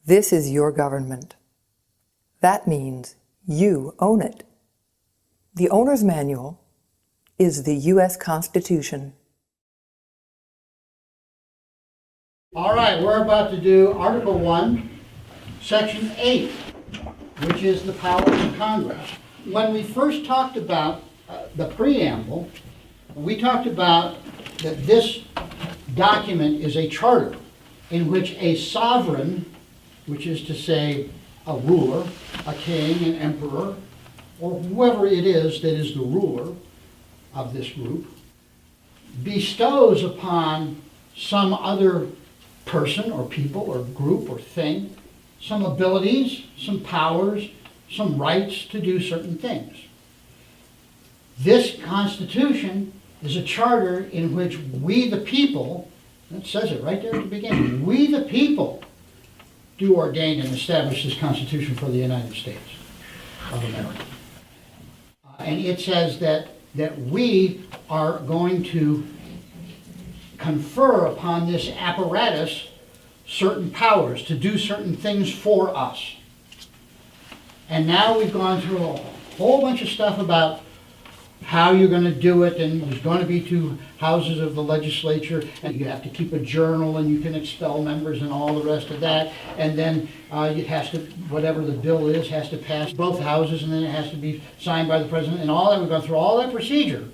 This is your government. That means you own it. The owner's manual is the U.S. Constitution. All right, we're about to do Article 1, Section 8, which is the powers of Congress. When we first talked about the preamble, we talked about that this document is a charter in which a sovereign, which is to say a ruler, a king, an emperor, or whoever it is that is the ruler of this group, bestows upon some other person or people or group or thing some abilities, some powers, some rights to do certain things. This Constitution is a charter in which we the people, it says it right there at the beginning, we the people do ordain and establish this Constitution for the United States of America. And it says that we are going to confer upon this apparatus certain powers to do certain things for us. And now we've gone through a whole bunch of stuff about how you're going to do it, and there's going to be 2 houses of the legislature, and you have to keep a journal, and you can expel members and all the rest of that, and then it has to, whatever the bill is, has to pass both houses, and then it has to be signed by the president, and all that. We've gone through all that procedure.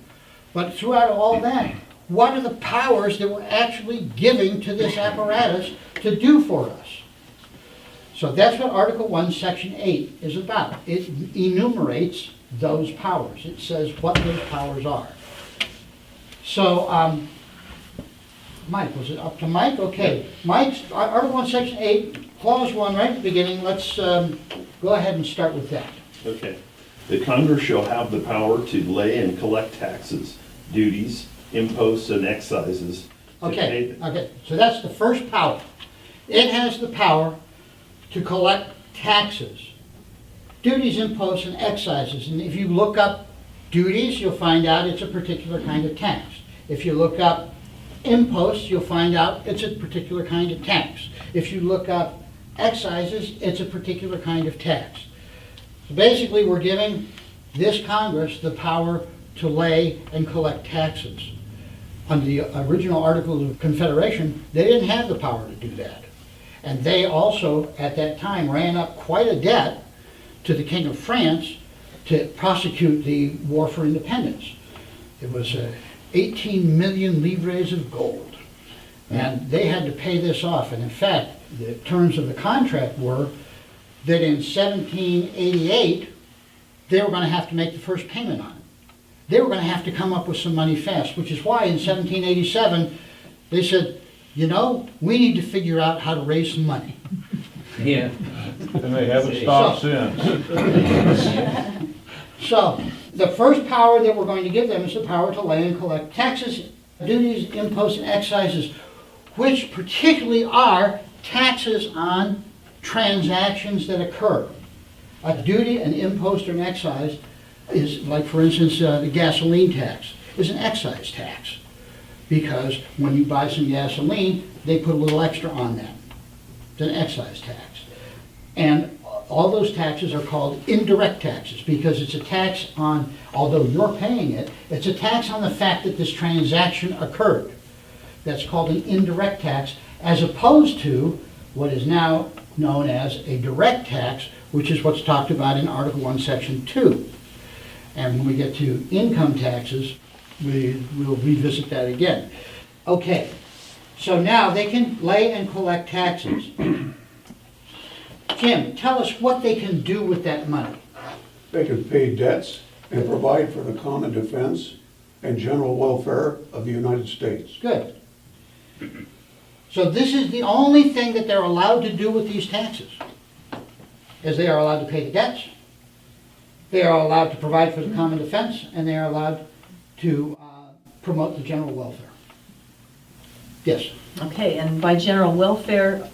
But throughout all that, what are the powers that we're actually giving to this apparatus to do for us? So that's what Article 1, Section 8 is about. It enumerates those powers. It says what those powers are. So, Mike, was it up to Mike? Okay. Mike's Article 1, Section 8, Clause 1, right at the beginning. Let's go ahead and start with that. Okay. The Congress shall have the power to lay and collect taxes, duties, imposts, and excises. Okay. So that's the first power. It has the power to collect taxes, duties, imposts, and excises. And if you look up duties, you'll find out it's a particular kind of tax. If you look up imposts, you'll find out it's a particular kind of tax. If you look up excises, it's a particular kind of tax. So basically, we're giving this Congress the power to lay and collect taxes. Under the original Articles of Confederation, they didn't have the power to do that. And they also, at that time, ran up quite a debt to the King of France to prosecute the War for Independence. It was 18 million livres of gold. And they had to pay this off. And in fact, the terms of the contract were that in 1788, they were going to have to make the first payment on it. They were going to have to come up with some money fast, which is why in 1787, they said, you know, we need to figure out how to raise some money. Yeah. And they haven't stopped since. So, the first power that we're going to give them is the power to lay and collect taxes, duties, imposts, and excises, which particularly are taxes on transactions that occur. A duty, an impost, or an excise is, like for instance, the gasoline tax is an excise tax, because when you buy some gasoline, they put a little extra on that. It's an excise tax. And all those taxes are called indirect taxes, because it's a tax on, although you're paying it, it's a tax on the fact that this transaction occurred. That's called an indirect tax, as opposed to what is now known as a direct tax, which is what's talked about in Article 1, Section 2. And when we get to income taxes, we'll revisit that again. Okay, so now they can lay and collect taxes. Jim, tell us what they can do with that money. They can pay debts and provide for the common defense and general welfare of the United States. Good. So this is the only thing that they're allowed to do with these taxes, is they are allowed to pay the debts, they are allowed to provide for the common defense, and they are allowed to promote the general welfare. Yes? Okay, and by general welfare,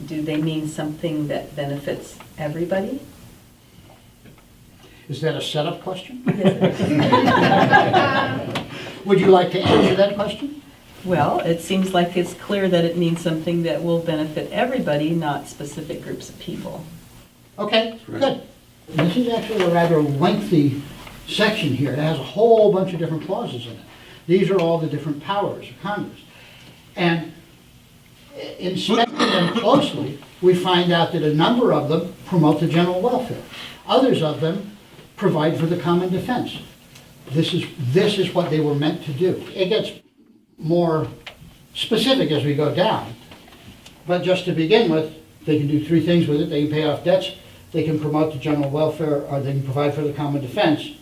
do they mean something that benefits everybody? Is that a setup question? Would you like to answer that question? Well, it seems like it's clear that it means something that will benefit everybody, not specific groups of people. Okay, good. This is actually a rather lengthy section here. It has a whole bunch of different clauses in it. These are all the different powers of Congress. And inspecting them closely, we find out that a number of them promote the general welfare. Others of them provide for the common defense. This is what they were meant to do. It gets more specific as we go down. But just to begin with, they can do three things with it. They can pay off debts, they can promote the general welfare, or they can provide for the common defense.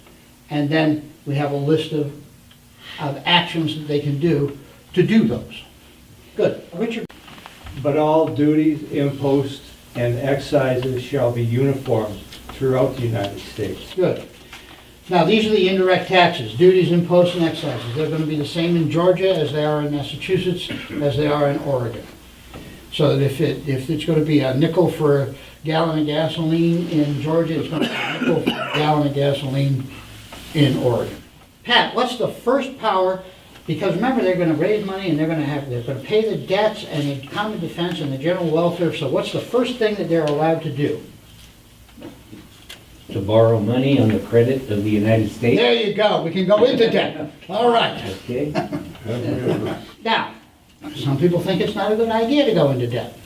And then we have a list of actions that they can do to do those. Good. Richard? But all duties, imposts, and excises shall be uniform throughout the United States. Good. Now, these are the indirect taxes, duties, imposts, and excises. They're going to be the same in Georgia as they are in Massachusetts, as they are in Oregon. So that if it's going to be a nickel for a gallon of gasoline in Georgia, it's going to be a nickel for a gallon of gasoline in Oregon. Pat, what's the first power? Because remember, they're going to raise money and they're going to pay the debts and the common defense and the general welfare. So what's the first thing that they're allowed to do? To borrow money on the credit of the United States. There you go. We can go into debt. All right. Okay. Now, some people think it's not a good idea to go into debt.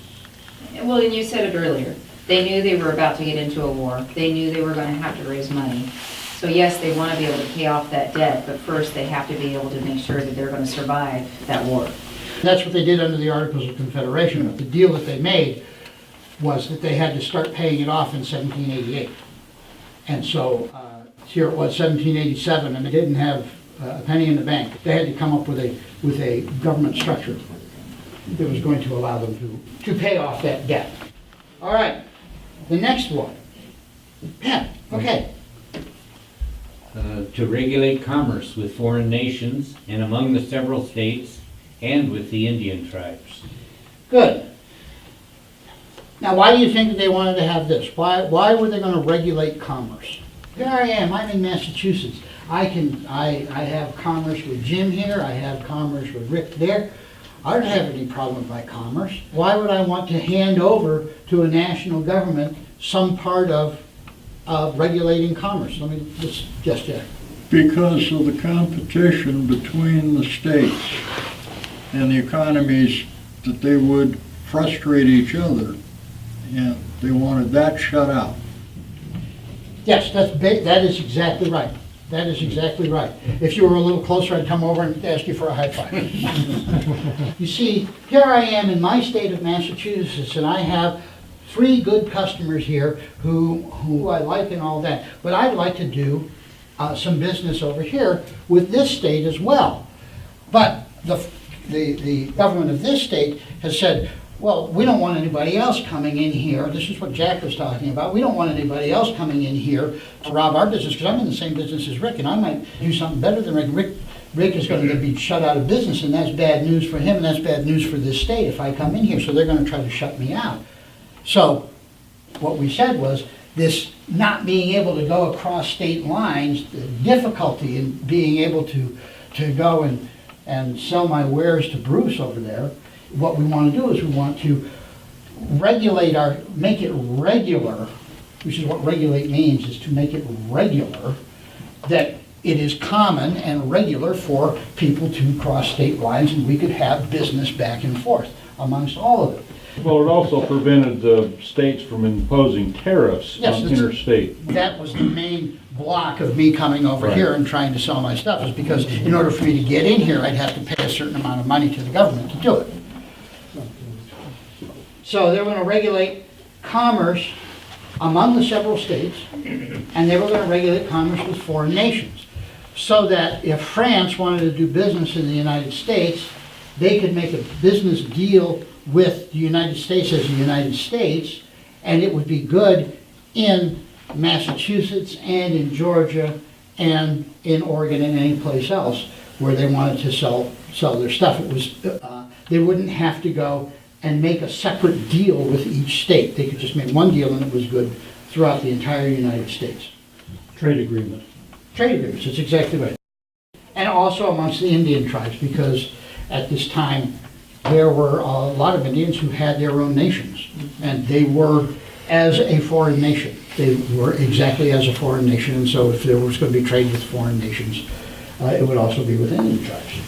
Well, and you said it earlier. They knew they were about to get into a war. They knew they were going to have to raise money. So yes, they want to be able to pay off that debt, but first they have to be able to make sure that they're going to survive that war. That's what they did under the Articles of Confederation. But the deal that they made was that they had to start paying it off in 1788. And so here it was 1787, and they didn't have a penny in the bank. They had to come up with a government structure that was going to allow them to pay off that debt. All right, the next one. Pat, okay. To regulate commerce with foreign nations and among the several states and with the Indian tribes. Good. Now, why do you think that they wanted to have this? Why were they going to regulate commerce? Here I am, I'm in Massachusetts. I have commerce with Jim here, I have commerce with Rick there. I don't have any problem with my commerce. Why would I want to hand over to a national government some part of regulating commerce? Let me just check. Because of the competition between the states and the economies, that they would frustrate each other, and they wanted that shut out. Yes, that is exactly right. That is exactly right. If you were a little closer, I'd come over and ask you for a high five. You see, here I am in my state of Massachusetts, and I have 3 good customers here who I like and all that. But I'd like to do some business over here with this state as well. But the government of this state has said, well, we don't want anybody else coming in here. This is what Jack was talking about. We don't want anybody else coming in here to rob our business, because I'm in the same business as Rick, and I might do something better than Rick. Rick is going to be shut out of business, and that's bad news for him, and that's bad news for this state if I come in here. So they're going to try to shut me out. So what we said was, this not being able to go across state lines, the difficulty in being able to go and sell my wares to Bruce over there, what we want to do is we want to make it regular, which is what regulate means, is to make it regular, that it is common and regular for people to cross state lines, and we could have business back and forth amongst all of it. Well, it also prevented the states from imposing tariffs on interstate. That was the main block of me coming over here and trying to sell my stuff, is because in order for me to get in here, I'd have to pay a certain amount of money to the government to do it. So they were going to regulate commerce among the several states, and they were going to regulate commerce with foreign nations. So that if France wanted to do business in the United States, they could make a business deal with the United States as the United States, and it would be good in Massachusetts and in Georgia and in Oregon and any place else where they wanted to sell their stuff. It was they wouldn't have to go and make a separate deal with each state. They could just make one deal and it was good throughout the entire United States. Trade agreement. Trade agreements, that's exactly right. And also amongst the Indian tribes, because at this time, there were a lot of Indians who had their own nations, and they were as a foreign nation. They were exactly as a foreign nation, and so if there was going to be trade with foreign nations, it would also be with Indian tribes.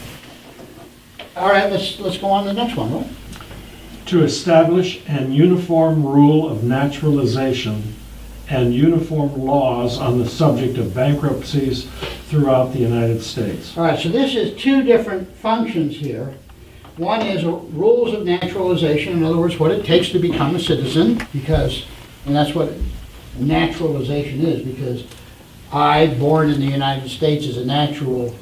All right, let's go on to the next one, Will. To establish an uniform rule of naturalization and uniform laws on the subject of bankruptcies throughout the United States. All right, so this is two different functions here. One is rules of naturalization, in other words, what it takes to become a citizen, and that's what naturalization is, because I, born in the United States, as a natural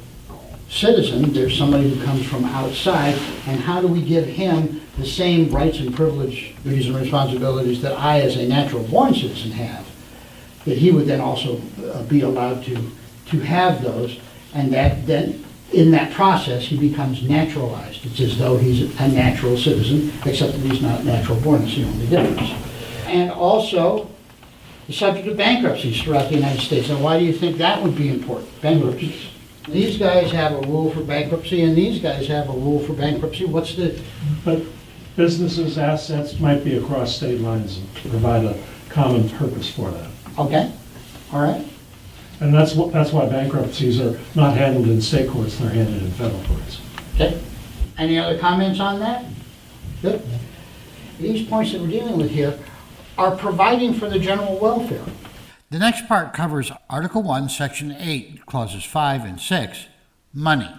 citizen, there's somebody who comes from outside, and how do we give him the same rights and privilege, duties and responsibilities that I, as a natural born citizen, have, that he would then also be allowed to have those, and that then in that process he becomes naturalized. It's as though he's a natural citizen, except that he's not natural born. That's the only difference. And also the subject of bankruptcies throughout the United States. And why do you think that would be important? Bankruptcies. These guys have a rule for bankruptcy, and these guys have a rule for bankruptcy. What's the... But businesses' assets might be across state lines and provide a common purpose for that. Okay, all right. And that's why bankruptcies are not handled in state courts, they're handled in federal courts. Okay. Any other comments on that? Good. These points that we're dealing with here are providing for the general welfare. The next part covers Article 1, Section 8, Clauses 5 and 6, money.